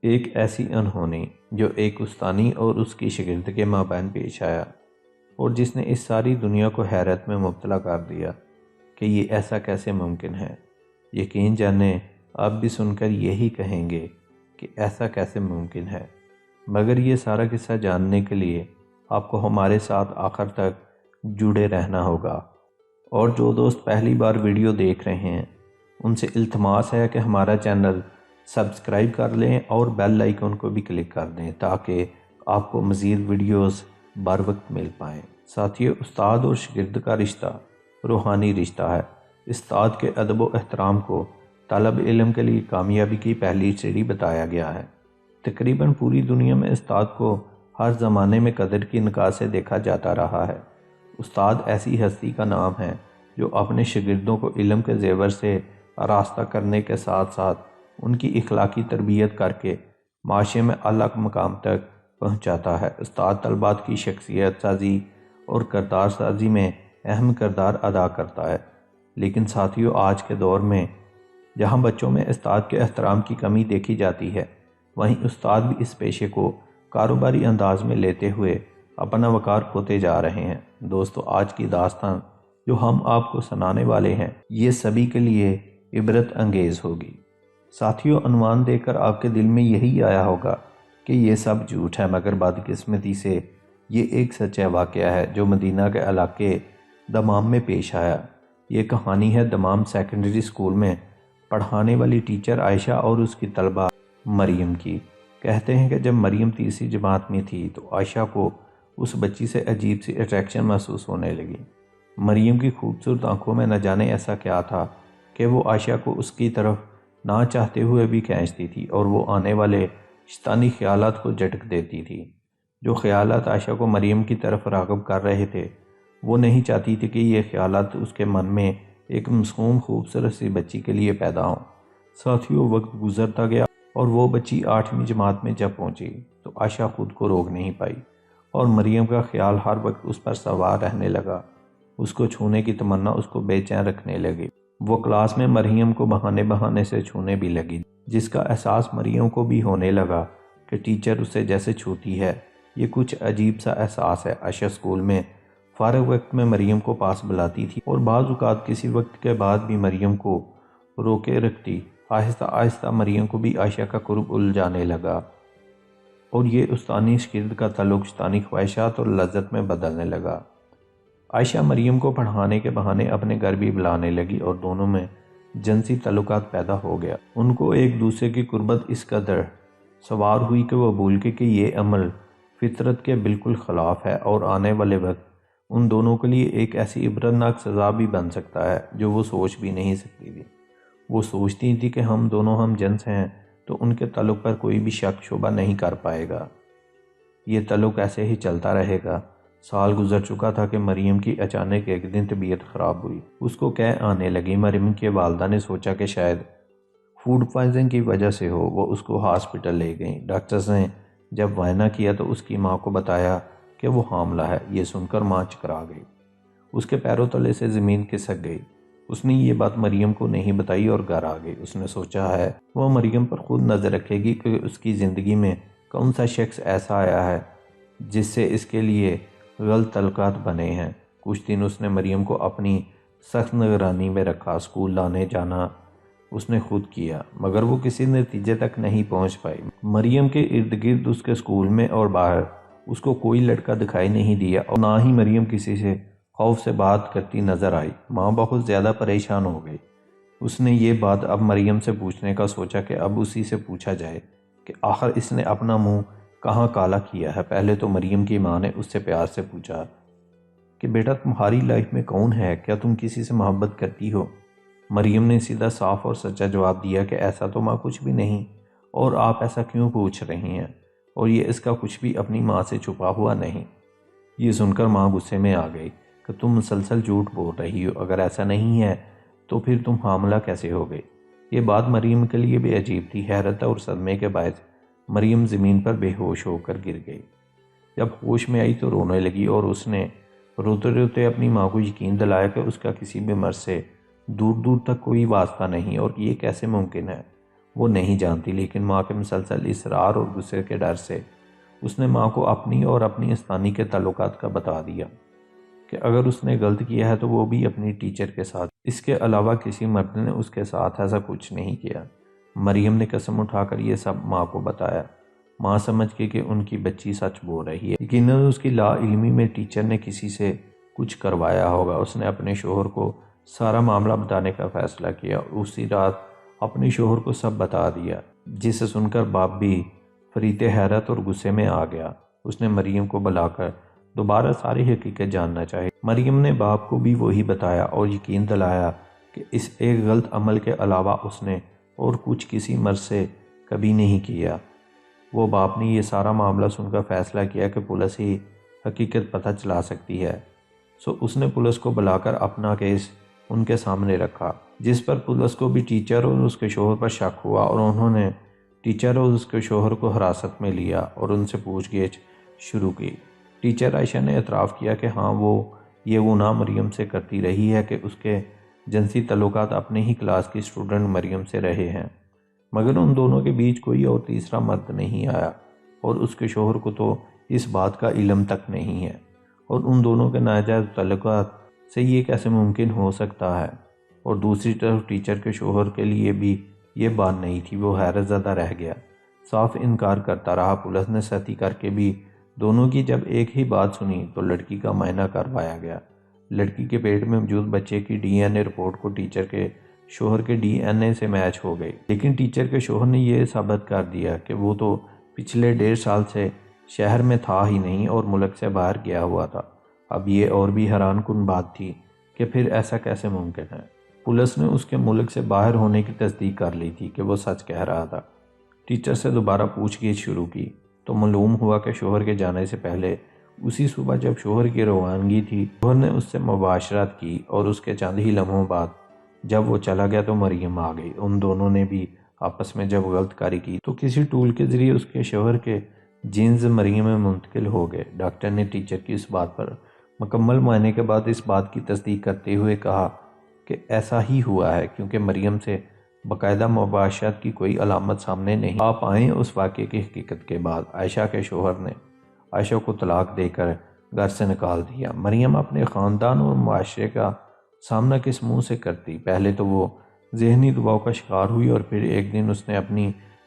ایک ایسی انہونی جو ایک استانی اور اس کی شاگرد کے مابین پیش آیا اور جس نے اس ساری دنیا کو حیرت میں مبتلا کر دیا کہ یہ ایسا کیسے ممکن ہے۔ یقین جانیں آپ بھی سن کر یہی کہیں گے کہ ایسا کیسے ممکن ہے، مگر یہ سارا قصہ جاننے کے لیے آپ کو ہمارے ساتھ آخر تک جڑے رہنا ہوگا۔ اور جو دوست پہلی بار ویڈیو دیکھ رہے ہیں ان سے التماس ہے کہ ہمارا چینل سبسکرائب کر لیں اور بیل آئیکن کو بھی کلک کر دیں تاکہ آپ کو مزید ویڈیوز بر وقت مل پائیں۔ ساتھیو، استاد اور شاگرد کا رشتہ روحانی رشتہ ہے۔ استاد کے ادب و احترام کو طالب علم کے لیے کامیابی کی پہلی سیڑھی بتایا گیا ہے۔ تقریباً پوری دنیا میں استاد کو ہر زمانے میں قدر کی نگاہ سے دیکھا جاتا رہا ہے۔ استاد ایسی ہستی کا نام ہے جو اپنے شاگردوں کو علم کے زیور سے آراستہ کرنے کے ساتھ ساتھ ان کی اخلاقی تربیت کر کے معاشرے میں اعلیٰ مقام تک پہنچاتا ہے۔ استاد طلبات کی شخصیت سازی اور کردار سازی میں اہم کردار ادا کرتا ہے۔ لیکن ساتھیوں، آج کے دور میں جہاں بچوں میں استاد کے احترام کی کمی دیکھی جاتی ہے، وہیں استاد بھی اس پیشے کو کاروباری انداز میں لیتے ہوئے اپنا وقار کھوتے جا رہے ہیں۔ دوستو، آج کی داستان جو ہم آپ کو سنانے والے ہیں یہ سبھی کے لیے عبرت انگیز ہوگی۔ ساتھیوں، عنوان دے کر آپ کے دل میں یہی آیا ہوگا کہ یہ سب جھوٹ ہے، مگر بدقسمتی سے یہ ایک سچا واقعہ ہے جو مدینہ کے علاقے دمام میں پیش آیا۔ یہ کہانی ہے دمام سیکنڈری اسکول میں پڑھانے والی ٹیچر عائشہ اور اس کی طالبہ مریم کی۔ کہتے ہیں کہ جب مریم تیسری جماعت میں تھی تو عائشہ کو اس بچی سے عجیب سی اٹریکشن محسوس ہونے لگی۔ مریم کی خوبصورت آنکھوں میں نہ جانے ایسا کیا تھا کہ وہ عائشہ کو اس کی طرف نہ چاہتے ہوئے بھی کھینچتی تھی اور وہ آنے والے شیطانی خیالات کو جھٹک دیتی تھی۔ جو خیالات عائشہ کو مریم کی طرف راغب کر رہے تھے، وہ نہیں چاہتی تھی کہ یہ خیالات اس کے من میں ایک معصوم خوبصورت سی بچی کے لیے پیدا ہوں۔ ساتھیوں، وقت گزرتا گیا اور وہ بچی 8ویں جماعت میں جب پہنچی تو عائشہ خود کو روک نہیں پائی اور مریم کا خیال ہر وقت اس پر سوار رہنے لگا۔ اس کو چھونے کی تمنا اس کو بے چین رکھنے لگی۔ وہ کلاس میں مریم کو بہانے سے چھونے بھی لگی، جس کا احساس مریم کو بھی ہونے لگا کہ ٹیچر اسے جیسے چھوتی ہے۔ یہ کچھ عجیب سا احساس ہے۔ عائشہ اسکول میں فارغ وقت میں مریم کو پاس بلاتی تھی اور بعض اوقات کسی وقت کے بعد بھی مریم کو روکے رکھتی۔ آہستہ آہستہ مریم کو بھی عائشہ کا قرب الجھانے لگا اور یہ استانی شاگرد کا تعلق شیطانی خواہشات اور لذت میں بدلنے لگا۔ عائشہ مریم کو پڑھانے کے بہانے اپنے گھر بھی بلانے لگی اور دونوں میں جنسی تعلقات پیدا ہو گیا۔ ان کو ایک دوسرے کی قربت اس قدر سوار ہوئی کہ وہ بھول کے کہ یہ عمل فطرت کے بالکل خلاف ہے اور آنے والے وقت ان دونوں کے لیے ایک ایسی عبرتناک سزا بھی بن سکتا ہے جو وہ سوچ بھی نہیں سکتی تھی۔ وہ سوچتی تھی کہ ہم دونوں ہم جنس ہیں تو ان کے تعلق پر کوئی بھی شک شبہ نہیں کر پائے گا، یہ تعلق ایسے ہی چلتا رہے گا۔ سال گزر چکا تھا کہ مریم کی اچانک ایک دن طبیعت خراب ہوئی۔ اس کو قے آنے لگی۔ مریم کے والدہ نے سوچا کہ شاید فوڈ پوائزنگ کی وجہ سے ہو۔ وہ اس کو ہاسپٹل لے گئیں۔ ڈاکٹرز نے جب معائنہ کیا تو اس کی ماں کو بتایا کہ وہ حاملہ ہے۔ یہ سن کر ماں چکرا گئی، اس کے پیروں تلے سے زمین کھسک گئی۔ اس نے یہ بات مریم کو نہیں بتائی اور گھر آ گئی۔ اس نے سوچا ہے وہ مریم پر خود نظر رکھے گی کہ اس کی زندگی میں کون سا شخص ایسا آیا ہے جس سے اس کے لیے غلط تعلقات بنے ہیں۔ کچھ دن اس نے مریم کو اپنی سخت نگرانی میں رکھا۔ اسکول لانے جانا اس نے خود کیا، مگر وہ کسی نتیجے تک نہیں پہنچ پائی۔ مریم کے ارد گرد اس کے اسکول میں اور باہر اس کو کوئی لڑکا دکھائی نہیں دیا اور نہ ہی مریم کسی سے خوف سے بات کرتی نظر آئی۔ ماں بہت زیادہ پریشان ہو گئی۔ اس نے یہ بات اب مریم سے پوچھنے کا سوچا کہ اب اسی سے پوچھا جائے کہ آخر اس نے اپنا منہ کہاں کالا کیا ہے۔ پہلے تو مریم کی ماں نے اس سے پیار سے پوچھا کہ بیٹا تمہاری لائف میں کون ہے؟ کیا تم کسی سے محبت کرتی ہو؟ مریم نے سیدھا صاف اور سچا جواب دیا کہ ایسا تو ماں کچھ بھی نہیں، اور آپ ایسا کیوں پوچھ رہی ہیں؟ اور یہ اس کا کچھ بھی اپنی ماں سے چھپا ہوا نہیں۔ یہ سن کر ماں غصے میں آ گئی کہ تم مسلسل جھوٹ بول رہی ہو، اگر ایسا نہیں ہے تو پھر تم حاملہ کیسے ہو گئی؟ یہ بات مریم کے لیے بھی عجیب تھی۔ حیرت اور صدمے کے باعث مریم زمین پر بے ہوش ہو کر گر گئی۔ جب ہوش میں آئی تو رونے لگی اور اس نے روتے روتے اپنی ماں کو یقین دلایا کہ اس کا کسی بھی مرض سے دور دور تک کوئی واسطہ نہیں اور یہ کیسے ممکن ہے۔ وہ نہیں جانتی، لیکن ماں کے مسلسل اصرار اور غصے کے ڈر سے اس نے ماں کو اپنی اور اپنی استانی کے تعلقات کا بتا دیا کہ اگر اس نے غلط کیا ہے تو وہ بھی اپنی ٹیچر کے ساتھ، اس کے علاوہ کسی مرد نے اس کے ساتھ ایسا کچھ نہیں کیا۔ مریم نے قسم اٹھا کر یہ سب ماں کو بتایا، ماں سمجھ کے کہ ان کی بچی سچ بول رہی ہے۔ یقیناً اس کی لا علمی میں ٹیچر نے کسی سے کچھ کروایا ہوگا۔ اس نے اپنے شوہر کو سارا معاملہ بتانے کا فیصلہ کیا اور اسی رات اپنے شوہر کو سب بتا دیا، جسے سن کر باپ بھی فریت حیرت اور غصے میں آ گیا۔ اس نے مریم کو بلا کر دوبارہ ساری حقیقت جاننا چاہی۔ مریم نے باپ کو بھی وہی بتایا اور یقین دلایا کہ اس ایک غلط عمل کے علاوہ اس نے اور کچھ کسی مرض سے کبھی نہیں کیا۔ وہ باپ نے یہ سارا معاملہ سن کر فیصلہ کیا کہ پولیس ہی حقیقت پتہ چلا سکتی ہے، سو اس نے پولیس کو بلا کر اپنا کیس ان کے سامنے رکھا، جس پر پولیس کو بھی ٹیچر اور اس کے شوہر پر شک ہوا اور انہوں نے ٹیچر اور اس کے شوہر کو حراست میں لیا اور ان سے پوچھ گچھ شروع کی۔ ٹیچر عائشہ نے اعتراف کیا کہ ہاں وہ یہ گناہ مریم سے کرتی رہی ہے کہ اس کے جنسی تعلقات اپنے ہی کلاس کی اسٹوڈنٹ مریم سے رہے ہیں، مگر ان دونوں کے بیچ کوئی اور تیسرا مرد نہیں آیا اور اس کے شوہر کو تو اس بات کا علم تک نہیں ہے، اور ان دونوں کے ناجائز تعلقات سے یہ کیسے ممکن ہو سکتا ہے۔ اور دوسری طرف ٹیچر کے شوہر کے لیے بھی یہ بات نہیں تھی، وہ حیرت زدہ رہ گیا، صاف انکار کرتا رہا۔ پولیس نے سختی کر کے بھی دونوں کی جب ایک ہی بات سنی تو لڑکی کا معائنہ کروایا گیا۔ لڑکی کے پیٹ میں موجود بچے کی ڈی این اے رپورٹ کو ٹیچر کے شوہر کے ڈی این اے سے میچ ہو گئی، لیکن ٹیچر کے شوہر نے یہ ثابت کر دیا کہ وہ تو پچھلے 1.5 سال سے شہر میں تھا ہی نہیں اور ملک سے باہر گیا ہوا تھا۔ اب یہ اور بھی حیران کن بات تھی کہ پھر ایسا کیسے ممکن ہے۔ پولیس نے اس کے ملک سے باہر ہونے کی تصدیق کر لی تھی کہ وہ سچ کہہ رہا تھا۔ ٹیچر سے دوبارہ پوچھ گچھ شروع کی تو معلوم ہوا کہ شوہر کے جانے سے پہلے اسی صبح جب شوہر کی روانگی تھی، شوہر نے اس سے مباشرت کی اور اس کے چند ہی لمحوں بعد جب وہ چلا گیا تو مریم آ گئی۔ ان دونوں نے بھی آپس میں جب غلط کاری کی تو کسی ٹول کے ذریعے اس کے شوہر کے جینز مریم میں منتقل ہو گئے۔ ڈاکٹر نے ٹیچر کی اس بات پر مکمل معائنے کے بعد اس بات کی تصدیق کرتے ہوئے کہا کہ ایسا ہی ہوا ہے، کیونکہ مریم سے باقاعدہ مباشرت کی کوئی علامت سامنے نہیں آ پائیں۔ اس واقعے کی حقیقت کے بعد عائشہ کے شوہر نے عائشہ کو طلاق دے کر گھر سے نکال دیا۔ مریم اپنے خاندان اور معاشرے کا سامنا کس منہ سے کرتی؟ پہلے تو وہ ذہنی دباؤ کا شکار ہوئی اور پھر ایک دن اس نے اپنی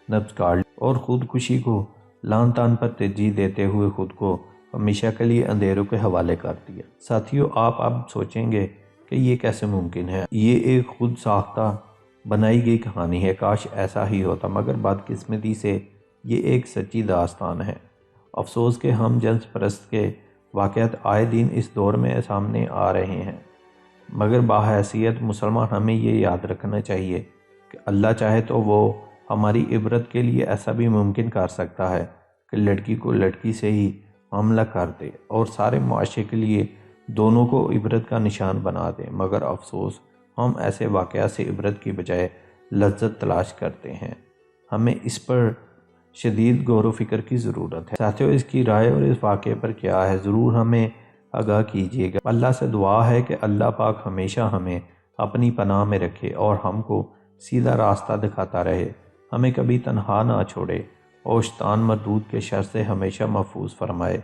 نبض کاٹ لی اور خودکشی کو لعن طعن پر ترجیح دیتے ہوئے خود کو ہمیشہ کے لیے اندھیروں کے حوالے کر دیا۔ ساتھیو، آپ اب سوچیں گے کہ یہ کیسے ممکن ہے؟ یہ ایک خود ساختہ بنائی گئی کہانی ہے، کاش ایسا ہی ہوتا، مگر بدقسمتی سے یہ ایک سچی داستان ہے۔ افسوس کہ ہم جنس پرست کے واقعات آئے دن اس دور میں سامنے آ رہے ہیں، مگر بحیثیت مسلمان ہمیں یہ یاد رکھنا چاہیے کہ اللہ چاہے تو وہ ہماری عبرت کے لیے ایسا بھی ممکن کر سکتا ہے کہ لڑکی کو لڑکی سے ہی معاملہ کر دے اور سارے معاشرے کے لیے دونوں کو عبرت کا نشان بنا دے، مگر افسوس ہم ایسے واقعات سے عبرت کی بجائے لذت تلاش کرتے ہیں۔ ہمیں اس پر شدید غور و فکر کی ضرورت ہے۔ ساتھیو، اس کی رائے اور اس واقعے پر کیا ہے ضرور ہمیں آگاہ کیجیے گا۔ اللہ سے دعا ہے کہ اللہ پاک ہمیشہ ہمیں اپنی پناہ میں رکھے اور ہم کو سیدھا راستہ دکھاتا رہے، ہمیں کبھی تنہا نہ چھوڑے اور شیطان مردود کے شر سے ہمیشہ محفوظ فرمائے۔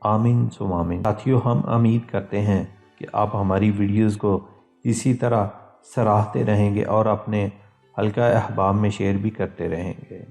آمین ثم آمین۔ ساتھیو، ہم امید کرتے ہیں کہ آپ ہماری ویڈیوز کو اسی طرح سراہتے رہیں گے اور اپنے حلقہ احباب میں شیئر بھی کرتے رہیں گے۔